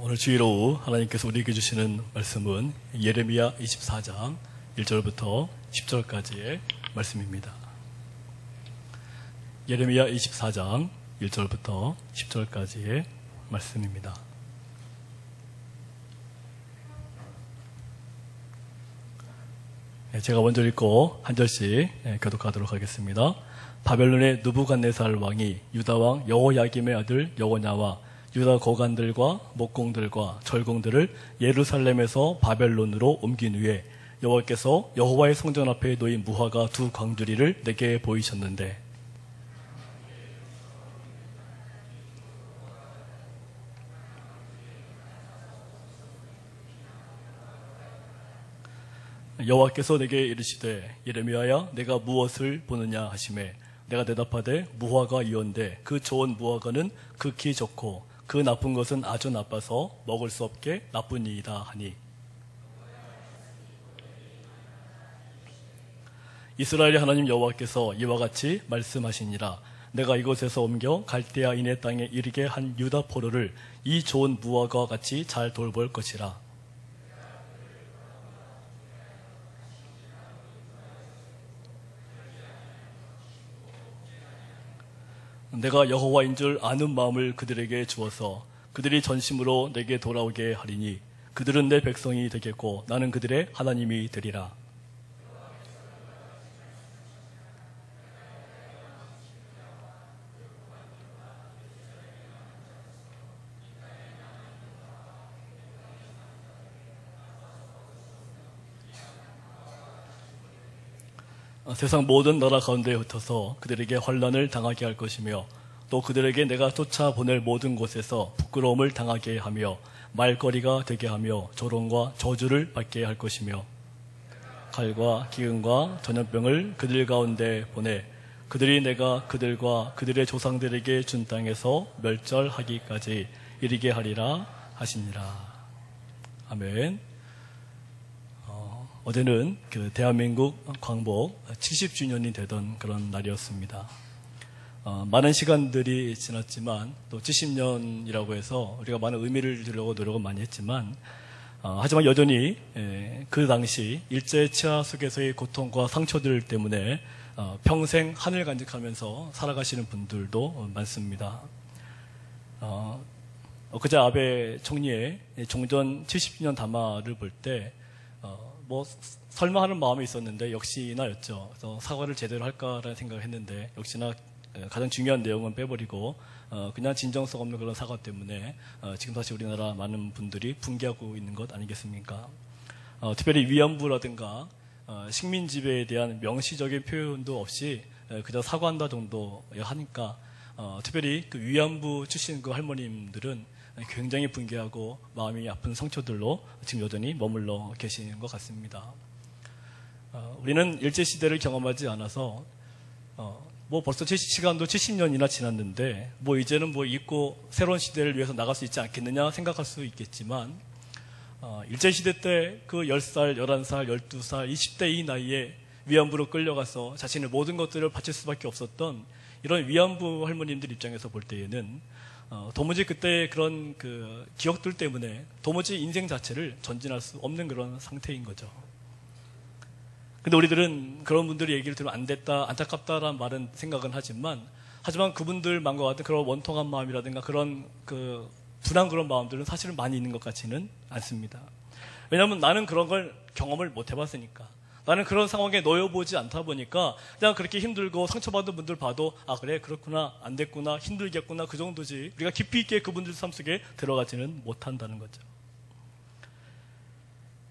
오늘 주일 오후 하나님께서 우리에게 주시는 말씀은 예레미야 24장 1절부터 10절까지의 말씀입니다. 예레미야 24장 1절부터 10절까지의 말씀입니다. 제가 먼저 읽고 한 절씩 교독하도록 하겠습니다. 바벨론의 느부갓네살 왕이 유다 왕 여호야김의 아들 여호냐와 유다 거간들과 목공들과 절공들을 예루살렘에서 바벨론으로 옮긴 후에 여호와께서 여호와의 성전 앞에 놓인 무화과 두 광주리를 내게 보이셨는데 여호와께서 내게 이르시되 예레미야야 내가 무엇을 보느냐 하시매 내가 대답하되 무화과 이온데 그 좋은 무화과는 극히 좋고 그 나쁜 것은 아주 나빠서 먹을 수 없게 나쁘니이다 하니 이스라엘의 하나님 여호와께서 이와 같이 말씀하시니라 내가 이곳에서 옮겨 갈대아인의 땅에 이르게 한 유다 포로를 이 좋은 무화과와 같이 잘 돌볼 것이라. 내가 여호와인 줄 아는 마음을 그들에게 주어서 그들이 전심으로 내게 돌아오게 하리니 그들은 내 백성이 되겠고 나는 그들의 하나님이 되리라. 세상 모든 나라 가운데에 흩어서 그들에게 환난을 당하게 할 것이며 또 그들에게 내가 쫓아보낼 모든 곳에서 부끄러움을 당하게 하며 말거리가 되게 하며 조롱과 저주를 받게 할 것이며 칼과 기근과 전염병을 그들 가운데 보내 그들이 내가 그들과 그들의 조상들에게 준 땅에서 멸절하기까지 이르게 하리라 하시니라. 아멘. 어제는 그 대한민국 광복 70주년이 되던 그런 날이었습니다. 많은 시간들이 지났지만 또 70년이라고 해서 우리가 많은 의미를 주려고 노력은 많이 했지만 하지만 여전히 그 당시 일제 치하 속에서의 고통과 상처들 때문에 평생 하늘 간직하면서 살아가시는 분들도 많습니다. 그제 아베 총리의 종전 70주년 담화를 볼 때 설마 하는 마음이 있었는데 역시나였죠. 그래서 사과를 제대로 할까라는 생각을 했는데 역시나 가장 중요한 내용은 빼버리고 그냥 진정성 없는 그런 사과 때문에 지금 다시 우리나라 많은 분들이 붕괴하고 있는 것 아니겠습니까? 특별히 위안부라든가 식민 지배에 대한 명시적인 표현도 없이 그저 사과한다 정도 하니까 특별히 그 위안부 출신 그 할머님들은 굉장히 붕괴하고 마음이 아픈 상처들로 지금 여전히 머물러 계시는 것 같습니다. 우리는 일제시대를 경험하지 않아서 벌써 시간도 70년이나 지났는데 이제는 잊고 새로운 시대를 위해서 나갈 수 있지 않겠느냐 생각할 수 있겠지만 일제시대 때 그 10살, 11살, 12살, 20대 이 나이에 위안부로 끌려가서 자신의 모든 것들을 바칠 수밖에 없었던 이런 위안부 할머님들 입장에서 볼 때에는 도무지 그때의 그런 그 기억들 때문에 도무지 인생 자체를 전진할 수 없는 그런 상태인 거죠. 근데 우리들은 그런 분들이 얘기를 들으면 안 됐다, 안타깝다라는 말은 생각은 하지만 그분들만과 같은 그런 원통한 마음이라든가 그런 그 분한 그런 마음들은 사실은 많이 있는 것 같지는 않습니다. 왜냐하면 나는 그런 걸 경험을 못 해봤으니까. 나는 그런 상황에 놓여보지 않다 보니까 그냥 그렇게 힘들고 상처받은 분들 봐도 그래 그렇구나 안 됐구나 힘들겠구나 그 정도지 우리가 깊이 있게 그분들 삶 속에 들어가지는 못한다는 거죠.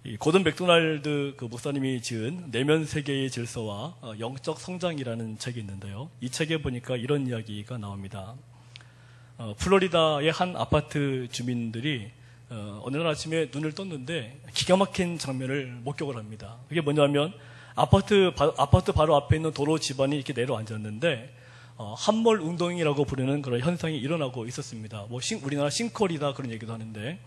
이 고든 맥도날드 그 목사님이 지은 내면 세계의 질서와 영적 성장이라는 책이 있는데요. 이 책에 보니까 이런 이야기가 나옵니다. 플로리다의 한 아파트 주민들이 어느 날 아침에 눈을 떴는데 기가 막힌 장면을 목격을 합니다. 그게 뭐냐면 아파트 바로 앞에 있는 도로 지반이 이렇게 내려앉았는데 함몰 운동이라고 부르는 그런 현상이 일어나고 있었습니다. 우리나라 싱크홀이다 그런 얘기도 하는데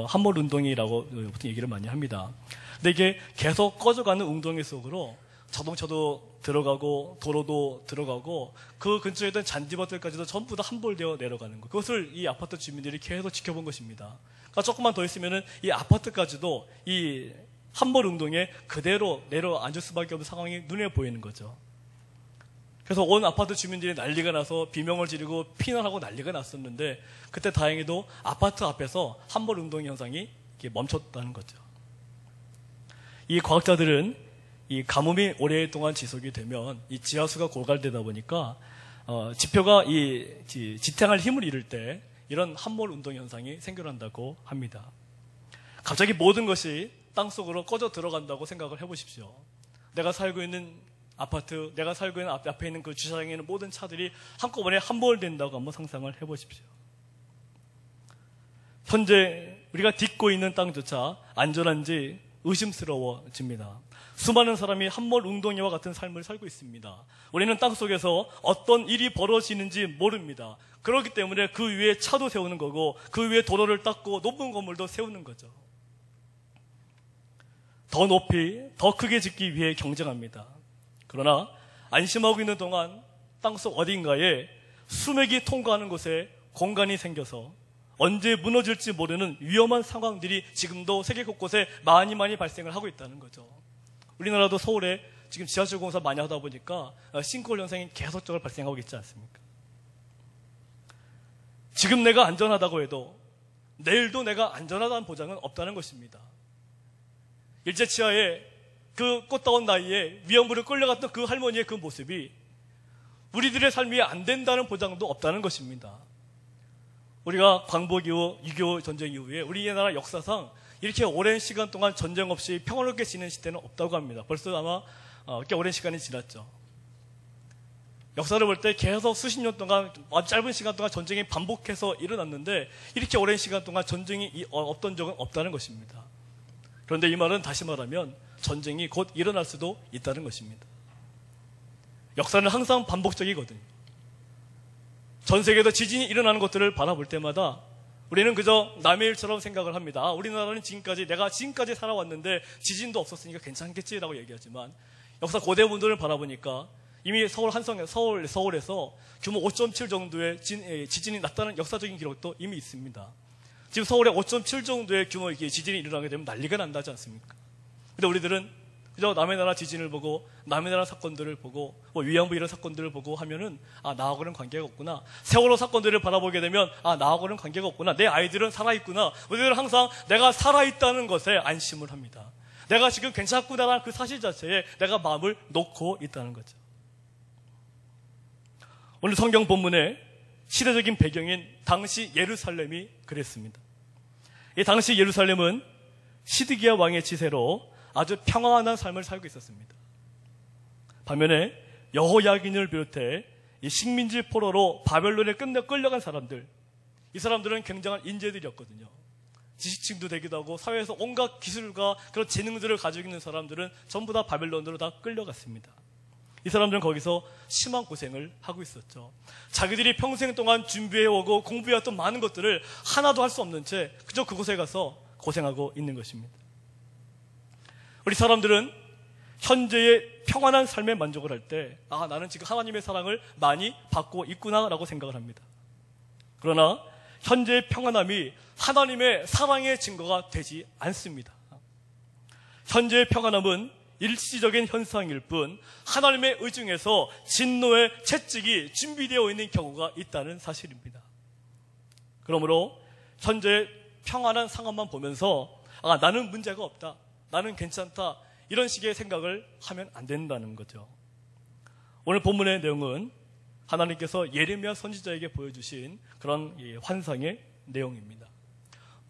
함몰 운동이라고 보통 얘기를 많이 합니다. 근데 이게 계속 꺼져가는 웅덩이 속으로 자동차도 들어가고 도로도 들어가고 그 근처에 있던 잔디밭들까지도 전부 다 함몰되어 내려가는 것. 그것을 이 아파트 주민들이 계속 지켜본 것입니다. 그러니까 조금만 더 있으면은 이 아파트까지도 이 함몰 운동에 그대로 내려앉을 수밖에 없는 상황이 눈에 보이는 거죠. 그래서 온 아파트 주민들이 난리가 나서 비명을 지르고 피난하고 난리가 났었는데 그때 다행히도 아파트 앞에서 함몰 운동 현상이 멈췄다는 거죠. 이 과학자들은 이 가뭄이 오랫동안 지속이 되면 이 지하수가 고갈되다 보니까 지표가 이 지탱할 힘을 잃을 때 이런 함몰 운동 현상이 생겨난다고 합니다. 갑자기 모든 것이 땅속으로 꺼져 들어간다고 생각을 해보십시오. 내가 살고 있는 아파트, 내가 살고 있는 앞에 있는 그 주차장에 있는 모든 차들이 한꺼번에 함몰된다고 한번 상상을 해보십시오. 현재 우리가 딛고 있는 땅조차 안전한지 의심스러워집니다. 수많은 사람이 함몰 웅덩이와 같은 삶을 살고 있습니다. 우리는 땅속에서 어떤 일이 벌어지는지 모릅니다. 그렇기 때문에 그 위에 차도 세우는 거고 그 위에 도로를 닦고 높은 건물도 세우는 거죠. 더 높이, 더 크게 짓기 위해 경쟁합니다. 그러나 안심하고 있는 동안 땅속 어딘가에 수맥이 통과하는 곳에 공간이 생겨서 언제 무너질지 모르는 위험한 상황들이 지금도 세계 곳곳에 많이 발생을 하고 있다는 거죠. 우리나라도 서울에 지금 지하철 공사 많이 하다 보니까 싱크홀 현상이 계속적으로 발생하고 있지 않습니까? 지금 내가 안전하다고 해도 내일도 내가 안전하다는 보장은 없다는 것입니다. 일제치하에 그 꽃다운 나이에 위안부를 끌려갔던 그 할머니의 그 모습이 우리들의 삶이 안 된다는 보장도 없다는 것입니다. 우리가 광복 이후 6.25 전쟁 이후에 우리나라 역사상 이렇게 오랜 시간 동안 전쟁 없이 평화롭게 지낸 시대는 없다고 합니다. 벌써 아마 꽤 오랜 시간이 지났죠. 역사를 볼 때 계속 수십 년 동안 아주 짧은 시간 동안 전쟁이 반복해서 일어났는데 이렇게 오랜 시간 동안 전쟁이 없던 적은 없다는 것입니다. 그런데 이 말은 다시 말하면 전쟁이 곧 일어날 수도 있다는 것입니다. 역사는 항상 반복적이거든요. 전 세계에서 지진이 일어나는 것들을 바라볼 때마다 우리는 그저 남의 일처럼 생각을 합니다. 우리나라는 내가 지금까지 살아왔는데 지진도 없었으니까 괜찮겠지라고 얘기하지만 역사 고대 문헌을 바라보니까 이미 서울에서 규모 5.7 정도의 지진이 났다는 역사적인 기록도 이미 있습니다. 지금 서울에 5.7 정도의 규모의 지진이 일어나게 되면 난리가 난다지 않습니까? 근데 우리들은 그저 남의 나라 지진을 보고 남의 나라 사건들을 보고 위안부 이런 사건들을 보고 하면은 나하고는 관계가 없구나. 세월호 사건들을 바라보게 되면 나하고는 관계가 없구나. 내 아이들은 살아있구나. 우리들은 항상 내가 살아있다는 것에 안심을 합니다. 내가 지금 괜찮구나라는 그 사실 자체에 내가 마음을 놓고 있다는 거죠. 오늘 성경 본문의 시대적인 배경인 당시 예루살렘이 그랬습니다. 이 당시 예루살렘은 시드기야 왕의 지세로 아주 평안한 삶을 살고 있었습니다. 반면에 여호야긴을 비롯해 이 식민지 포로로 바벨론에 끌려간 사람들, 이 사람들은 굉장한 인재들이었거든요. 지식층도 되기도 하고 사회에서 온갖 기술과 그런 재능들을 가지고 있는 사람들은 전부 다 바벨론으로 다 끌려갔습니다. 이 사람들은 거기서 심한 고생을 하고 있었죠. 자기들이 평생 동안 준비해오고 공부해왔던 많은 것들을 하나도 할 수 없는 채 그저 그곳에 가서 고생하고 있는 것입니다. 우리 사람들은 현재의 평안한 삶에 만족을 할 때 나는 지금 하나님의 사랑을 많이 받고 있구나라고 생각을 합니다. 그러나 현재의 평안함이 하나님의 사랑의 증거가 되지 않습니다. 현재의 평안함은 일시적인 현상일 뿐 하나님의 의중에서 진노의 채찍이 준비되어 있는 경우가 있다는 사실입니다. 그러므로 현재의 평안한 상황만 보면서 나는 문제가 없다, 나는 괜찮다, 이런 식의 생각을 하면 안 된다는 거죠. 오늘 본문의 내용은 하나님께서 예레미야 선지자에게 보여주신 그런 환상의 내용입니다.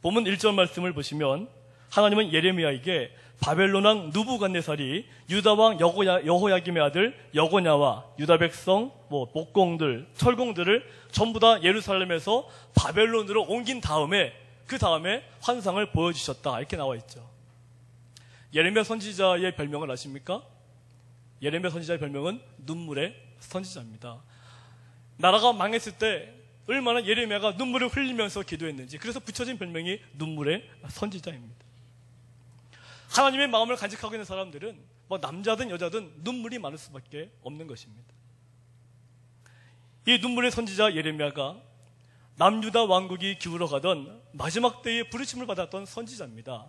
본문 1절 말씀을 보시면 하나님은 예레미야에게 바벨론 왕 느부갓네살이 유다 왕 여호야김의 아들 여고냐와 유다 백성, 목공들, 철공들을 전부 다 예루살렘에서 바벨론으로 옮긴 다음에 그 다음에 환상을 보여주셨다, 이렇게 나와 있죠. 예레미야 선지자의 별명을 아십니까? 예레미야 선지자의 별명은 눈물의 선지자입니다. 나라가 망했을 때 얼마나 예레미야가 눈물을 흘리면서 기도했는지, 그래서 붙여진 별명이 눈물의 선지자입니다. 하나님의 마음을 간직하고 있는 사람들은 뭐 남자든 여자든 눈물이 많을 수밖에 없는 것입니다. 이 눈물의 선지자 예레미야가 남유다 왕국이 기울어가던 마지막 때에 부르심을 받았던 선지자입니다.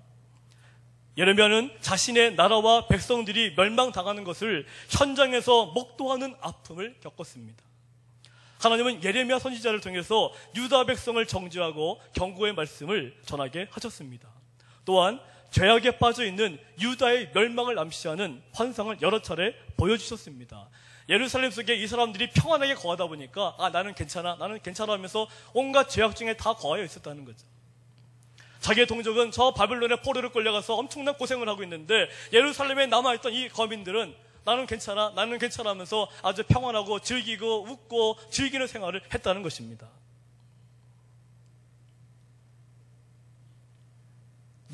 예레미야는 자신의 나라와 백성들이 멸망당하는 것을 현장에서 목도하는 아픔을 겪었습니다. 하나님은 예레미야 선지자를 통해서 유다 백성을 정죄하고 경고의 말씀을 전하게 하셨습니다. 또한 죄악에 빠져있는 유다의 멸망을 암시하는 환상을 여러 차례 보여주셨습니다. 예루살렘 속에 이 사람들이 평안하게 거하다 보니까 나는 괜찮아 하면서 온갖 죄악 중에 다 거하여 있었다는 거죠. 자기의 동족은 저 바벨론의 포로로 끌려가서 엄청난 고생을 하고 있는데 예루살렘에 남아있던 이 거민들은 나는 괜찮아 하면서 아주 평안하고 즐기고 웃고 즐기는 생활을 했다는 것입니다.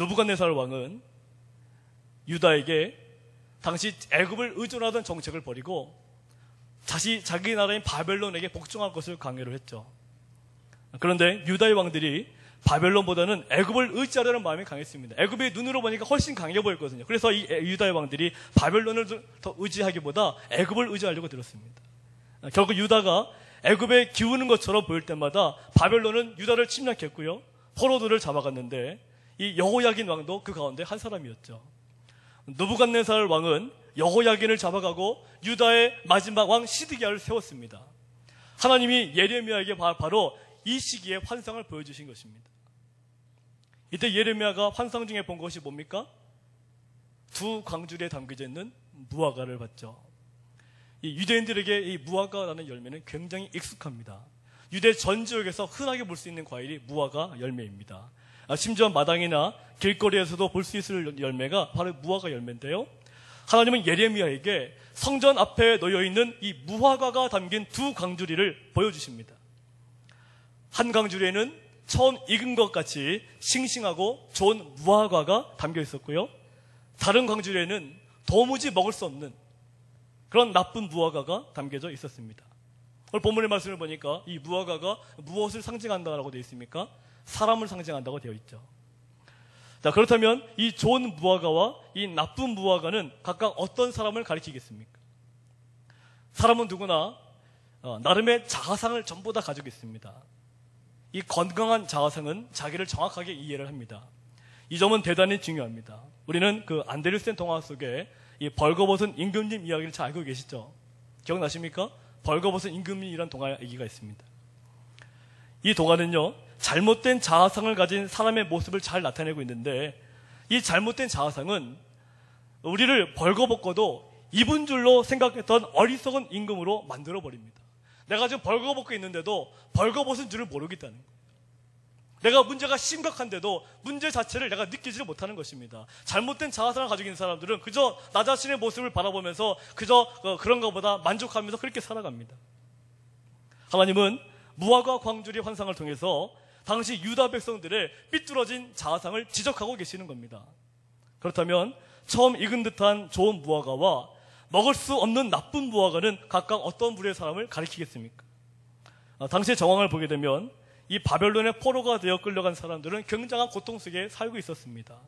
느부갓네살 왕은 유다에게 당시 애굽을 의존하던 정책을 버리고 자기 나라인 바벨론에게 복종할 것을 강요를 했죠. 그런데 유다의 왕들이 바벨론보다는 애굽을 의지하려는 마음이 강했습니다. 애굽이 눈으로 보니까 훨씬 강해 보였거든요. 그래서 이 유다의 왕들이 바벨론을 더 의지하기보다 애굽을 의지하려고 들었습니다. 결국 유다가 애굽에 기우는 것처럼 보일 때마다 바벨론은 유다를 침략했고요. 포로들을 잡아갔는데 이 여호야긴 왕도 그 가운데 한 사람이었죠. 느부갓네살 왕은 여호야긴을 잡아가고 유다의 마지막 왕 시드기야를 세웠습니다. 하나님이 예레미야에게 바로 이 시기에 환상을 보여주신 것입니다. 이때 예레미야가 환상 중에 본 것이 뭡니까? 두 광줄에 담겨져 있는 무화과를 봤죠. 이 유대인들에게 이 무화과라는 열매는 굉장히 익숙합니다. 유대 전 지역에서 흔하게 볼 수 있는 과일이 무화과 열매입니다. 심지어 마당이나 길거리에서도 볼 수 있을 열매가 바로 무화과 열매인데요. 하나님은 예레미야에게 성전 앞에 놓여있는 이 무화과가 담긴 두 광주리를 보여주십니다. 한 광주리에는 처음 익은 것 같이 싱싱하고 좋은 무화과가 담겨 있었고요. 다른 광주리에는 도무지 먹을 수 없는 그런 나쁜 무화과가 담겨져 있었습니다. 오늘 본문의 말씀을 보니까 이 무화과가 무엇을 상징한다고 되어 있습니까? 사람을 상징한다고 되어 있죠. 자, 그렇다면 이 좋은 무화과와 이 나쁜 무화과는 각각 어떤 사람을 가리키겠습니까? 사람은 누구나 나름의 자아상을 전부 다 가지고 있습니다. 이 건강한 자아상은 자기를 정확하게 이해를 합니다. 이 점은 대단히 중요합니다. 우리는 그 안데르센 동화 속에 이 벌거벗은 임금님 이야기를 잘 알고 계시죠? 기억나십니까? 벌거벗은 임금님이라는 동화 얘기가 있습니다. 이 동화는요, 잘못된 자아상을 가진 사람의 모습을 잘 나타내고 있는데 이 잘못된 자아상은 우리를 벌거벗고도 입은 줄로 생각했던 어리석은 임금으로 만들어버립니다. 내가 지금 벌거벗고 있는데도 벌거벗은 줄을 모르겠다는 거예요. 내가 문제가 심각한데도 문제 자체를 내가 느끼지를 못하는 것입니다. 잘못된 자아상을 가지고 있는 사람들은 그저 나 자신의 모습을 바라보면서 그저 그런가 보다 만족하면서 그렇게 살아갑니다. 하나님은 무화과 광주리 환상을 통해서 당시 유다 백성들의 삐뚤어진 자아상을 지적하고 계시는 겁니다. 그렇다면 처음 익은 듯한 좋은 무화과와 먹을 수 없는 나쁜 무화과는 각각 어떤 부류의 사람을 가리키겠습니까? 당시의 정황을 보게 되면 이 바벨론의 포로가 되어 끌려간 사람들은 굉장한 고통 속에 살고 있었습니다.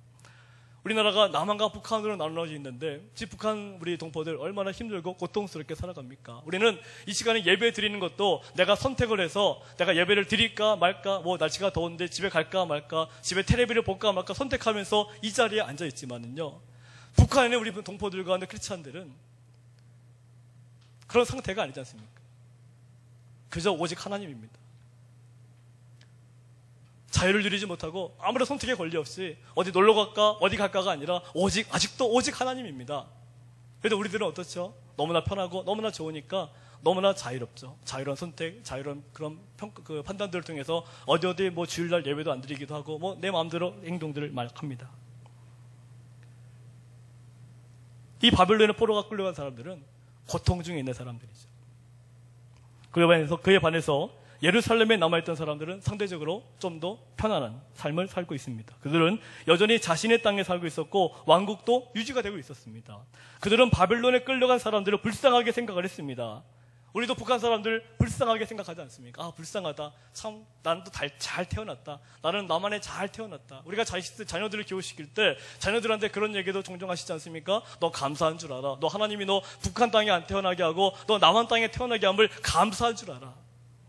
우리나라가 남한과 북한으로 나눠져 있는데 북한 우리 동포들 얼마나 힘들고 고통스럽게 살아갑니까? 우리는 이 시간에 예배 드리는 것도 내가 선택을 해서 내가 예배를 드릴까 말까, 뭐 날씨가 더운데 집에 갈까 말까, 집에 텔레비를 볼까 말까 선택하면서 이 자리에 앉아 있지만은요, 북한에 우리 동포들과 크리스찬들은 그런 상태가 아니지 않습니까? 그저 오직 하나님입니다. 자유를 누리지 못하고 아무런 선택의 권리 없이 어디 놀러 갈까 어디 갈까가 아니라 아직도 오직 하나님입니다. 그래도 우리들은 어떻죠? 너무나 편하고 너무나 좋으니까 너무나 자유롭죠. 자유로운 선택, 자유로운 그런 판단들을 통해서 어디 뭐 주일날 예배도 안 드리기도 하고 뭐 내 마음대로 행동들을 막 합니다. 이 바벨론의 포로가 끌려간 사람들은 고통 중에 있는 사람들이죠. 그에 반해서 예루살렘에 남아있던 사람들은 상대적으로 좀 더 편안한 삶을 살고 있습니다. 그들은 여전히 자신의 땅에 살고 있었고 왕국도 유지가 되고 있었습니다. 그들은 바벨론에 끌려간 사람들을 불쌍하게 생각을 했습니다. 우리도 북한 사람들 불쌍하게 생각하지 않습니까? 아, 불쌍하다. 참, 나는 또 잘 태어났다. 나는 나만의 잘 태어났다. 우리가 자녀들을 키우시킬 때 자녀들한테 그런 얘기도 종종 하시지 않습니까? 너 감사한 줄 알아. 너 하나님이 너 북한 땅에 안 태어나게 하고 너 남한 땅에 태어나게 함을 감사한 줄 알아.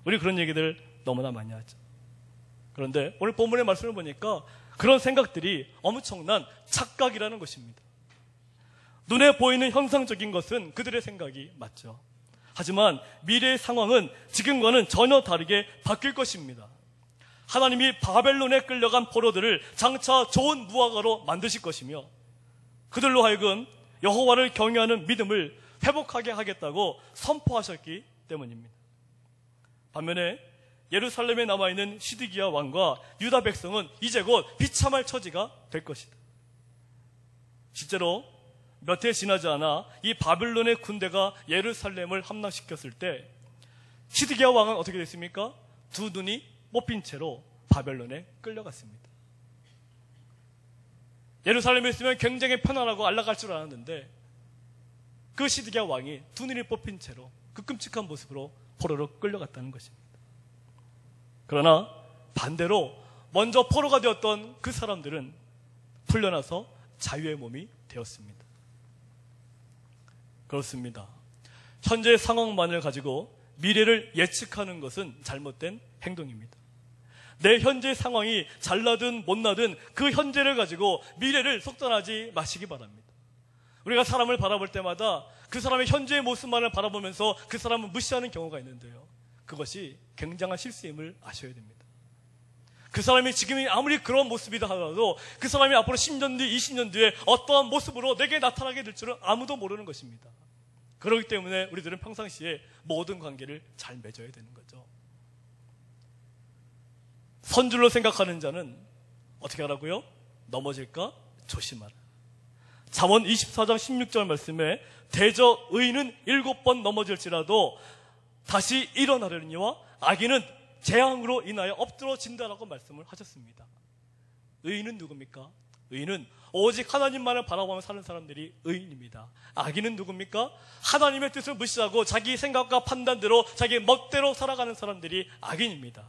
우리 그런 얘기들 너무나 많이 하죠. 그런데 오늘 본문의 말씀을 보니까 그런 생각들이 엄청난 착각이라는 것입니다. 눈에 보이는 현상적인 것은 그들의 생각이 맞죠. 하지만 미래의 상황은 지금과는 전혀 다르게 바뀔 것입니다. 하나님이 바벨론에 끌려간 포로들을 장차 좋은 무화과로 만드실 것이며 그들로 하여금 여호와를 경외하는 믿음을 회복하게 하겠다고 선포하셨기 때문입니다. 반면에 예루살렘에 남아있는 시드기야 왕과 유다 백성은 이제 곧 비참할 처지가 될 것이다. 실제로 몇 해 지나지 않아 이 바벨론의 군대가 예루살렘을 함락시켰을 때 시드기야 왕은 어떻게 됐습니까? 두 눈이 뽑힌 채로 바벨론에 끌려갔습니다. 예루살렘에 있으면 굉장히 편안하고 안락할 줄 알았는데 그 시드기야 왕이 두 눈이 뽑힌 채로 그 끔찍한 모습으로 포로로 끌려갔다는 것입니다. 그러나 반대로 먼저 포로가 되었던 그 사람들은 풀려나서 자유의 몸이 되었습니다. 그렇습니다. 현재의 상황만을 가지고 미래를 예측하는 것은 잘못된 행동입니다. 내 현재 상황이 잘나든 못나든 그 현재를 가지고 미래를 속단하지 마시기 바랍니다. 우리가 사람을 바라볼 때마다 그 사람의 현재의 모습만을 바라보면서 그 사람을 무시하는 경우가 있는데요. 그것이 굉장한 실수임을 아셔야 됩니다. 그 사람이 지금이 아무리 그런 모습이다 하더라도 그 사람이 앞으로 10년 뒤, 20년 뒤에 어떠한 모습으로 내게 나타나게 될 줄은 아무도 모르는 것입니다. 그렇기 때문에 우리들은 평상시에 모든 관계를 잘 맺어야 되는 거죠. 선줄로 생각하는 자는 어떻게 하라고요? 넘어질까 조심하라. 잠언 24장 16절 말씀에 대저 의인은 7번 넘어질지라도 다시 일어나려니와 악인은 재앙으로 인하여 엎드러진다라고 말씀을 하셨습니다. 의인은 누굽니까? 의인은 오직 하나님만을 바라보며 사는 사람들이 의인입니다. 악인은 누굽니까? 하나님의 뜻을 무시하고 자기 생각과 판단대로 자기 멋대로 살아가는 사람들이 악인입니다.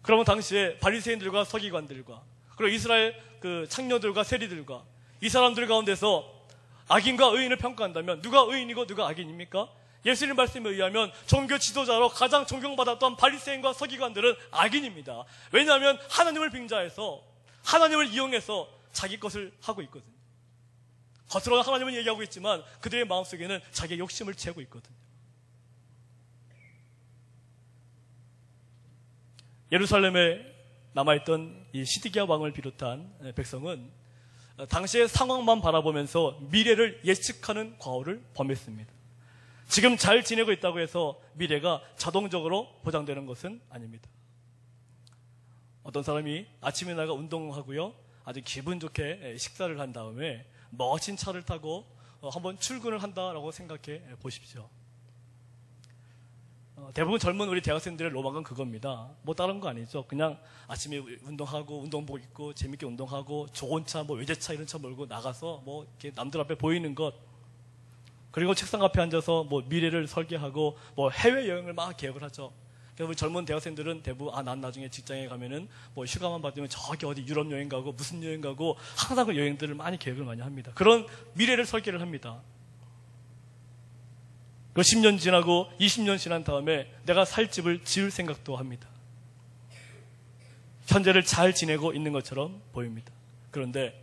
그러면 당시에 바리새인들과 서기관들과 그리고 이스라엘 그 창녀들과 세리들과 이 사람들 가운데서 악인과 의인을 평가한다면 누가 의인이고 누가 악인입니까? 예수님 말씀에 의하면 종교 지도자로 가장 존경받았던 바리새인과 서기관들은 악인입니다. 왜냐하면 하나님을 빙자해서 하나님을 이용해서 자기 것을 하고 있거든요. 겉으로는 하나님은 얘기하고 있지만 그들의 마음속에는 자기의 욕심을 채우고 있거든요. 예루살렘에 남아있던 이 시드기야 왕을 비롯한 백성은 당시의 상황만 바라보면서 미래를 예측하는 과오를 범했습니다. 지금 잘 지내고 있다고 해서 미래가 자동적으로 보장되는 것은 아닙니다. 어떤 사람이 아침에 나가 운동하고요, 아주 기분 좋게 식사를 한 다음에 멋진 차를 타고 한번 출근을 한다라고 생각해 보십시오. 대부분 젊은 우리 대학생들의 로망은 그겁니다. 뭐 다른 거 아니죠. 그냥 아침에 운동하고 운동복 입고 재밌게 운동하고 좋은 차, 뭐 외제차 이런 차 몰고 나가서 뭐 이렇게 남들 앞에 보이는 것, 그리고 책상 앞에 앉아서 뭐 미래를 설계하고 뭐 해외 여행을 막 계획을 하죠. 그래서 우리 젊은 대학생들은 대부분 난 나중에 직장에 가면은 뭐 휴가만 받으면 저기 어디 유럽 여행 가고 무슨 여행 가고 항상 그 여행들을 많이 계획을 많이 합니다. 그런 미래를 설계를 합니다. 그 10년 지나고 20년 지난 다음에 내가 살 집을 지을 생각도 합니다. 현재를 잘 지내고 있는 것처럼 보입니다. 그런데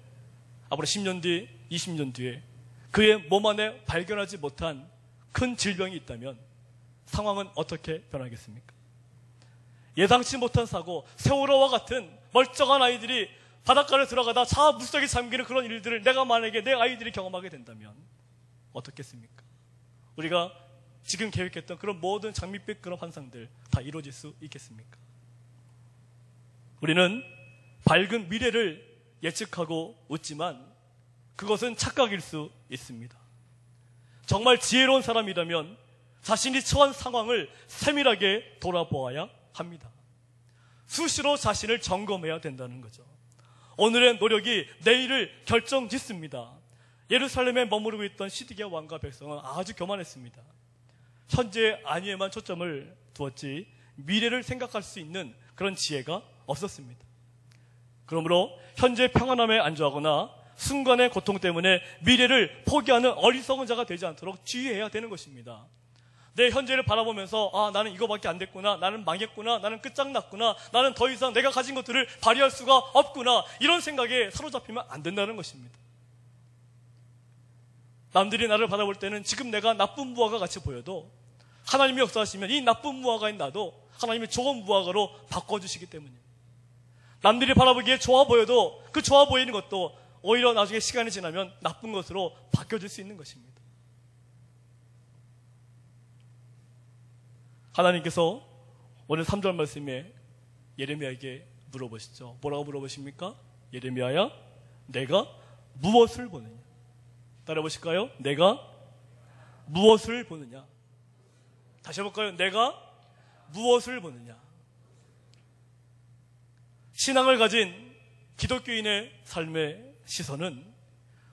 앞으로 10년 뒤, 20년 뒤에 그의 몸 안에 발견하지 못한 큰 질병이 있다면 상황은 어떻게 변하겠습니까? 예상치 못한 사고, 세월호와 같은 멀쩡한 아이들이 바닷가를 들어가다 차 물속에 잠기는 그런 일들을 내가 만약에 내 아이들이 경험하게 된다면 어떻겠습니까? 우리가 지금 계획했던 그런 모든 장밋빛 그런 환상들 다 이루어질 수 있겠습니까? 우리는 밝은 미래를 예측하고 웃지만 그것은 착각일 수 있습니다. 정말 지혜로운 사람이라면 자신이 처한 상황을 세밀하게 돌아보아야 합니다. 수시로 자신을 점검해야 된다는 거죠. 오늘의 노력이 내일을 결정짓습니다. 예루살렘에 머무르고 있던 시드기야 왕과 백성은 아주 교만했습니다. 현재 안위에만 초점을 두었지 미래를 생각할 수 있는 그런 지혜가 없었습니다. 그러므로 현재 평안함에 안주하거나 순간의 고통 때문에 미래를 포기하는 어리석은 자가 되지 않도록 주의해야 되는 것입니다. 내 현재를 바라보면서 나는 이거밖에 안 됐구나, 나는 망했구나, 나는 끝장났구나, 나는 더 이상 내가 가진 것들을 발휘할 수가 없구나, 이런 생각에 사로잡히면 안 된다는 것입니다. 남들이 나를 바라볼 때는 지금 내가 나쁜 무화과 같이 보여도 하나님이 역사하시면 이 나쁜 무화과인 나도 하나님이 좋은 무화과로 바꿔주시기 때문입니다. 남들이 바라보기에 좋아 보여도 그 좋아 보이는 것도 오히려 나중에 시간이 지나면 나쁜 것으로 바뀌어질 수 있는 것입니다. 하나님께서 오늘 3절 말씀에 예레미야에게 물어보시죠. 뭐라고 물어보십니까? 예레미야야, 내가 무엇을 보느냐? 따라해보실까요? 내가 무엇을 보느냐? 다시 해볼까요? 내가 무엇을 보느냐? 신앙을 가진 기독교인의 삶의 시선은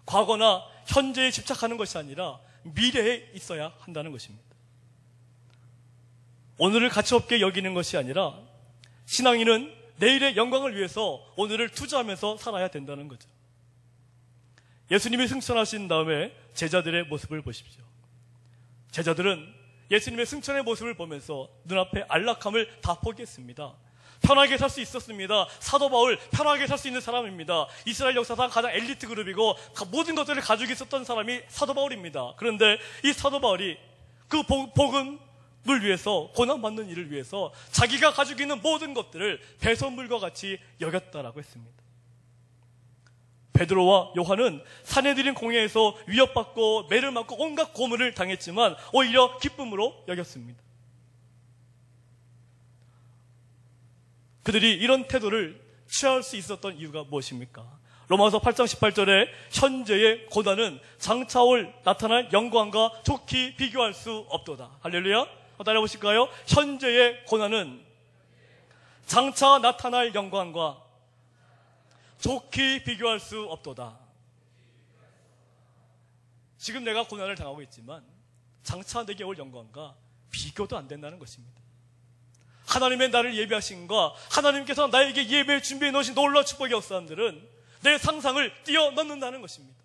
과거나 현재에 집착하는 것이 아니라 미래에 있어야 한다는 것입니다. 오늘을 가치없게 여기는 것이 아니라 신앙인은 내일의 영광을 위해서 오늘을 투자하면서 살아야 된다는 거죠. 예수님이 승천하신 다음에 제자들의 모습을 보십시오. 제자들은 예수님의 승천의 모습을 보면서 눈앞에 안락함을 다 포기했습니다. 편하게 살 수 있었습니다. 사도 바울 편하게 살 수 있는 사람입니다. 이스라엘 역사상 가장 엘리트 그룹이고 모든 것들을 가지고 있었던 사람이 사도 바울입니다. 그런데 이 사도 바울이 그 복음을 위해서, 고난받는 일을 위해서 자기가 가지고 있는 모든 것들을 배설물과 같이 여겼다라고 했습니다. 베드로와 요한은 산헤드린 공회에서 위협받고 매를 맞고 온갖 고문을 당했지만 오히려 기쁨으로 여겼습니다. 그들이 이런 태도를 취할 수 있었던 이유가 무엇입니까? 로마서 8장 18절에 현재의 고난은 장차 올 나타날 영광과 좋게 비교할 수 없도다. 할렐루야. 따라해보실까요? 현재의 고난은 장차 나타날 영광과 좋게 비교할 수 없도다. 지금 내가 고난을 당하고 있지만 장차 내게 올 영광과 비교도 안 된다는 것입니다. 하나님의 나를 예비하신과 하나님께서 나에게 예배에 준비해 놓으신 놀라운 축복의 역사들은 내 상상을 뛰어넘는다는 것입니다.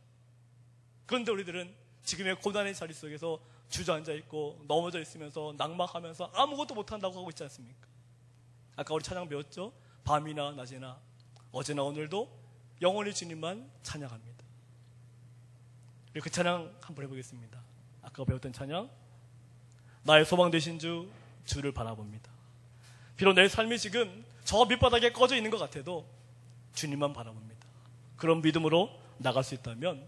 그런데 우리들은 지금의 고난의 자리 속에서 주저앉아 있고 넘어져 있으면서 낙막하면서 아무것도 못한다고 하고 있지 않습니까? 아까 우리 찬양 배웠죠? 밤이나 낮이나 어제나 오늘도 영원히 주님만 찬양합니다. 그 찬양 한번 해보겠습니다. 아까 배웠던 찬양, 나의 소망 되신 주를 바라봅니다. 비록 내 삶이 지금 저 밑바닥에 꺼져 있는 것 같아도 주님만 바라봅니다. 그런 믿음으로 나갈 수 있다면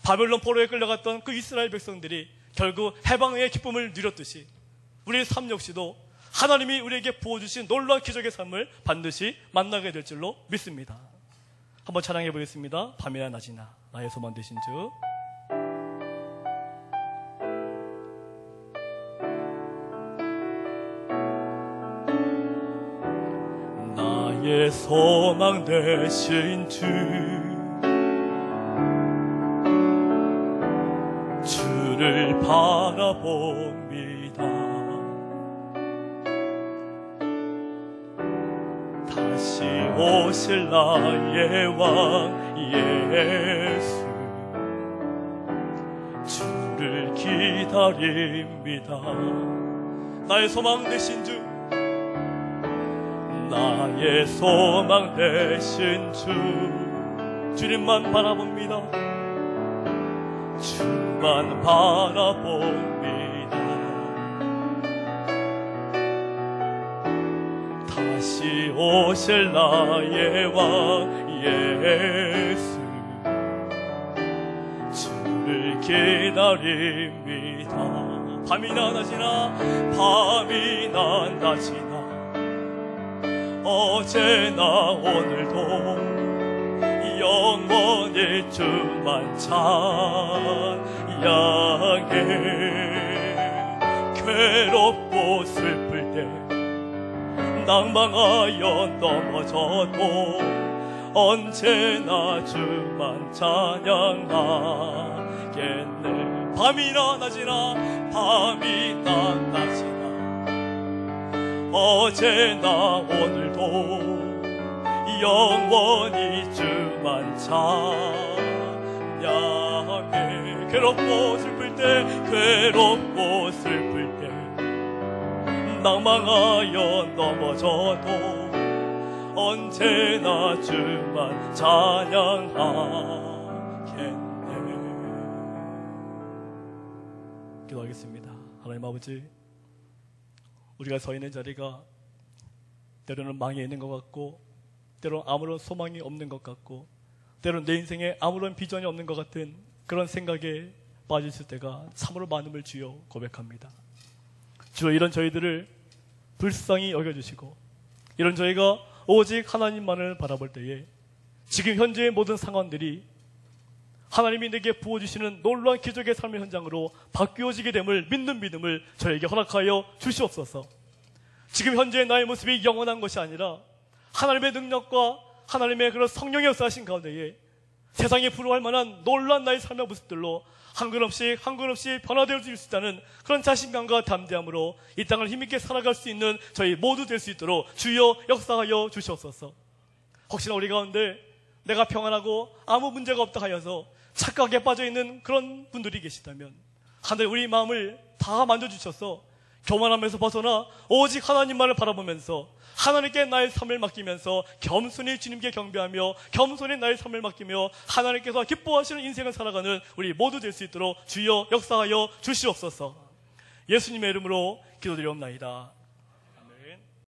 바벨론 포로에 끌려갔던 그 이스라엘 백성들이 결국 해방의 기쁨을 누렸듯이 우리의 삶 역시도 하나님이 우리에게 부어주신 놀라운 기적의 삶을 반드시 만나게 될 줄로 믿습니다. 한번 찬양해 보겠습니다. 밤이나 낮이나 나의 소망 되신 주. 나의 소망 되신 주를 바라봅니다. 다시 오실 나의 왕 예수, 주를 기다립니다. 나의 소망 되신 주, 나의 소망 되신 주님만 바라봅니다. 주만 바라봅니다. 다시 오실 나의 왕 예수, 주를 기다립니다. 밤이나 낮이나 어제나 오늘도 영원히 주만 찬양해. 괴롭고 슬플 때 낭망하여 넘어져도 언제나 주만 찬양하겠네. 밤이나 낮이나 밤이나 낮이나 어제나 오늘도 영원히 주만 찬양해. 괴롭고 슬플 때 괴롭고 슬플 때 낭망하여 넘어져도 언제나 주만 찬양하겠네. 기도하겠습니다. 하나님 아버지, 우리가 서 있는 자리가 때로는 망해 있는 것 같고, 때로는 아무런 소망이 없는 것 같고, 때로는 내 인생에 아무런 비전이 없는 것 같은 그런 생각에 빠질 때가 참으로 많음을 주여 고백합니다. 주여, 이런 저희들을 불쌍히 여겨주시고, 이런 저희가 오직 하나님만을 바라볼 때에 지금 현재의 모든 상황들이 하나님이 내게 부어주시는 놀라운 기적의 삶의 현장으로 바뀌어지게 됨을 믿는 믿음을 저에게 허락하여 주시옵소서. 지금 현재의 나의 모습이 영원한 것이 아니라 하나님의 능력과 하나님의 그런 성령의 역사하신 가운데에 세상에 부러워할 만한 놀라운 나의 삶의 모습들로 한 걸음씩 한 걸음씩 변화되어 줄 수 있다는 그런 자신감과 담대함으로 이 땅을 힘있게 살아갈 수 있는 저희 모두 될 수 있도록 주여 역사하여 주시옵소서. 혹시나 우리 가운데 내가 평안하고 아무 문제가 없다 하여서 착각에 빠져있는 그런 분들이 계시다면 하늘 우리 마음을 다 만져주셔서 교만함에서 벗어나 오직 하나님만을 바라보면서 하나님께 나의 삶을 맡기면서 겸손히 주님께 경배하며 겸손히 나의 삶을 맡기며 하나님께서 기뻐하시는 인생을 살아가는 우리 모두 될 수 있도록 주여 역사하여 주시옵소서. 예수님의 이름으로 기도드리옵나이다.